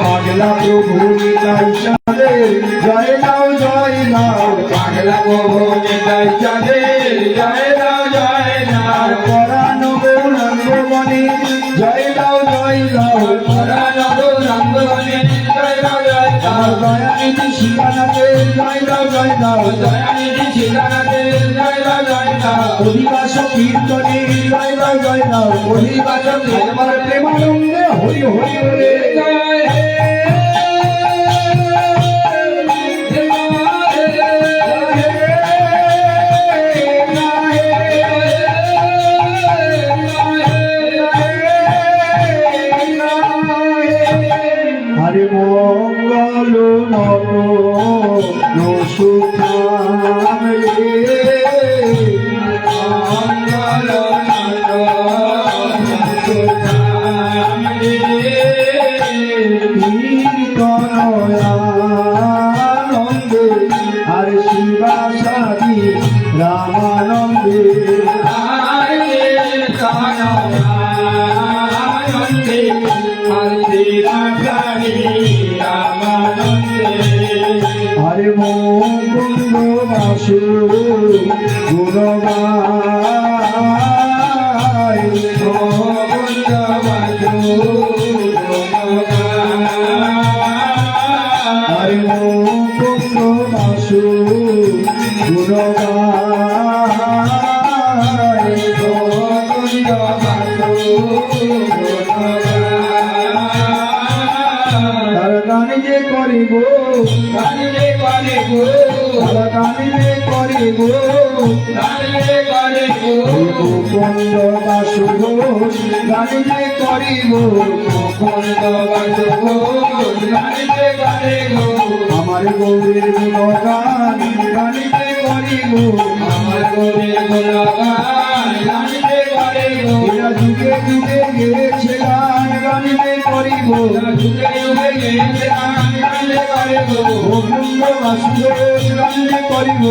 পাগলা প্রভু নিতাই চাঁদের জয় নাও জয় নাও, পাগলা প্রভু নিতাই চাঁদের জয় নাও জয় নাও, পরাণ গৌরাঙ্গমণি জয় নাও জয় নাও, পরাণ গৌরাঙ্গমণি জয় নাও জয় নাও, দয়ানিধি শিবানাথের জয় নাও জয় নাও, দয়ানিধি শিলানাথের জয় নাও জয় নাও, অধিবাস কীর্তনে জয় নাও জয় নাও, অধিবাস আমার প্রেমানন্দে হরি হরি বলে জয় হে হরে মঙ্গল মঙ্গল সুখাম রে মঙ্গল কীর্তনয়ানন্দে আর শিবাসাদি রামানন্দে হরে মুকুন্দ বাসু গুণগায় হরে মুকুন্দ বাসু গুণগায় তার গান যে করিব তার গান যে করিব মুকুন্দ বাসু ঘোষ গান যে করিব আমার গৌরীর গুণগান গান যে করিব এরা যুগে যুগে গেছে গান গান যে করিব মুকুন্দ বাসু ঘোষ গান যে করিব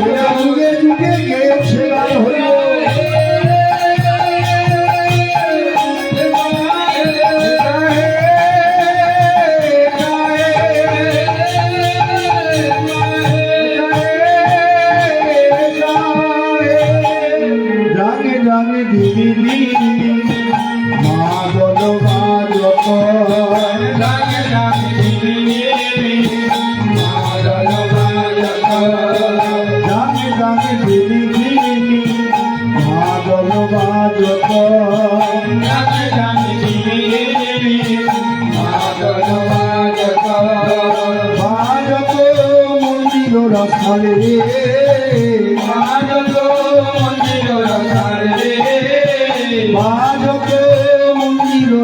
এরা যুগে যুগে গেছে গান হইব রাঙে রাঙে দিদি দিদি মা গদ বাজক রাঙে রাঙে দিদি দিদি মা গদ বাজক বাজক মন্দির রাখালে বাজক মন্দির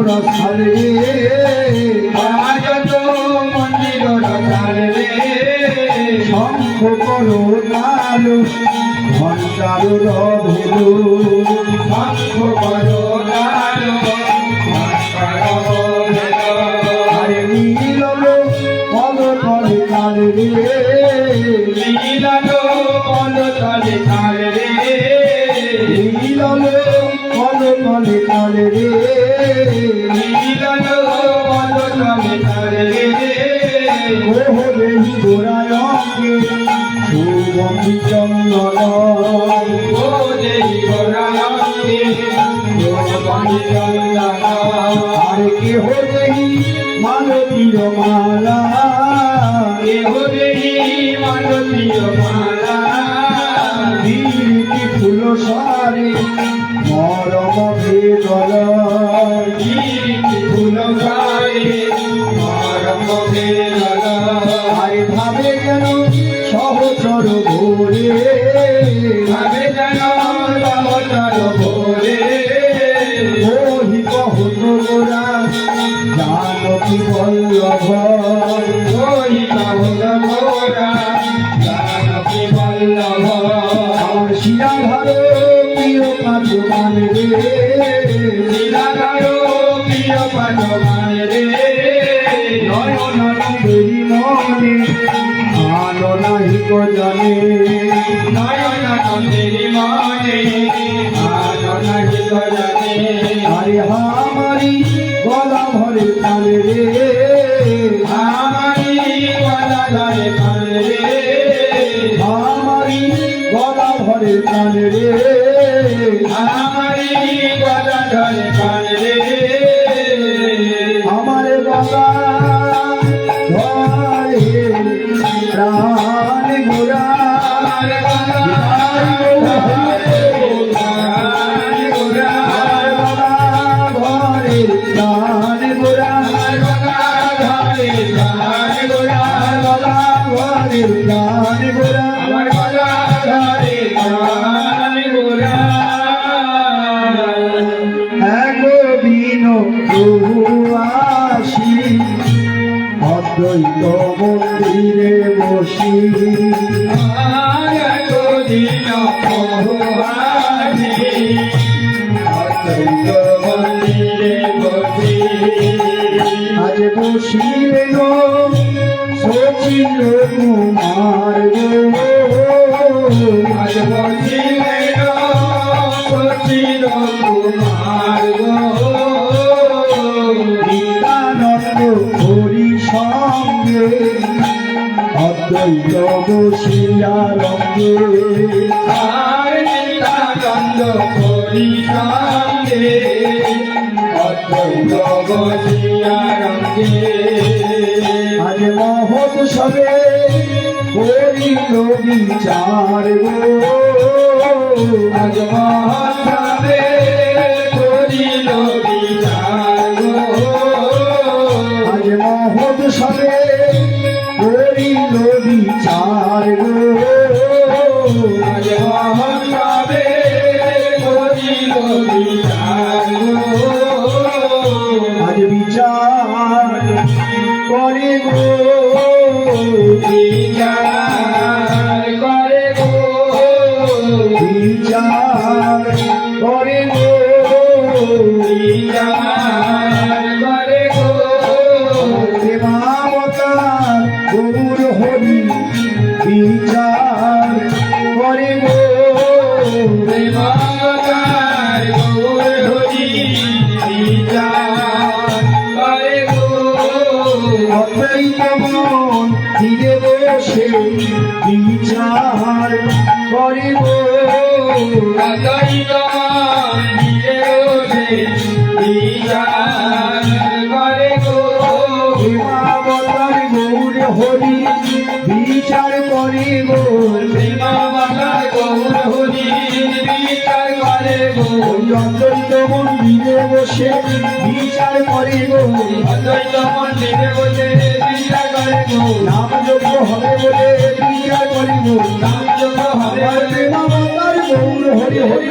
রাখালে শঙ্খ করো তাল ঘণ্টার রভেলু আরে নীলল পদ তলে কালে রে নীলল পদ তলে কালে রে দেহি গোড়ায় অঙ্গে সুগন্ধি চন্দন আরে কেহ দেহি মালতীর মালা গিরিটি ফুল সারে মরম ভেদল আরে ভাবে যেন সহচর ভোরে মোহিত হত গোরা জানকী বল্লভ আমার শিরাধার প্রিয় পাঠমান রে নয়নানন্দেরি মনে আলো নাহি গো জানে নয়নানন্দেরি মনে আলো নাহি তো জানে আরে আমারি গলা ভরে কানে রে আমারি গলা ধরে কানে রে আমারি গলা ভরে কানে রে আমারি গলা ধরে কানে রে আমার গলা ধরে প্রাণ গোরা আমার গলা ধরে প্রাণ গোরা ঘরে প্রাণ গোরা আমার গলা ধরে প্রাণ গোরা ঘরে প্রাণ গোরা আমার গলা ধরে প্রাণ গোরা একদিন প্রভু আসি অদ্বৈত মন্দিরে বসি দিন প্রভুবাসী অদ্বৈত মন্দিরে বসি আজ বসিলেন সচিল কুমার গো আজ বসিলেন সচিল কুমার গো নিত্যানন্দ হরি সঙ্গে অদ্বৈত বসিয়া রঙ্গে আর নিত্যানন্দ হরি সঙ্গে অদ্বৈত বসিয়া রঙ্গে আজ মহোৎসবে করিল বিচার গো আজ মহাভাবে করিল বিচার গো আজ মহোৎসবে করিল বিচার গো আজ মহাভাবে করিল বিচার গো আজ বিচার করে গো বিচার করে গো বিচার করে গো বিচার করে গো প্রেমাবতার গৌর হরি বিচার করে গো প্রেমাবতার গৌর হরি বিচার করে গো অদ্বৈত মন ধীরে বসে বিচার করে গো অদ্বৈত মন্দিরে বসে বিচার করে গো প্রেমাবতার গৌর হরি বিচার করে গো প্রেমাবতার গৌর হরি বিচার করে গো অদ্বৈত মন্দিরে বসে বিচার করে গো অদ্বৈত মন্দিরে বসে বিচার করে গো নামযোগ্য হবে বলে বিচার করিব নাম যোগ্য হবে প্রেমাবতার গৌর হরি হরি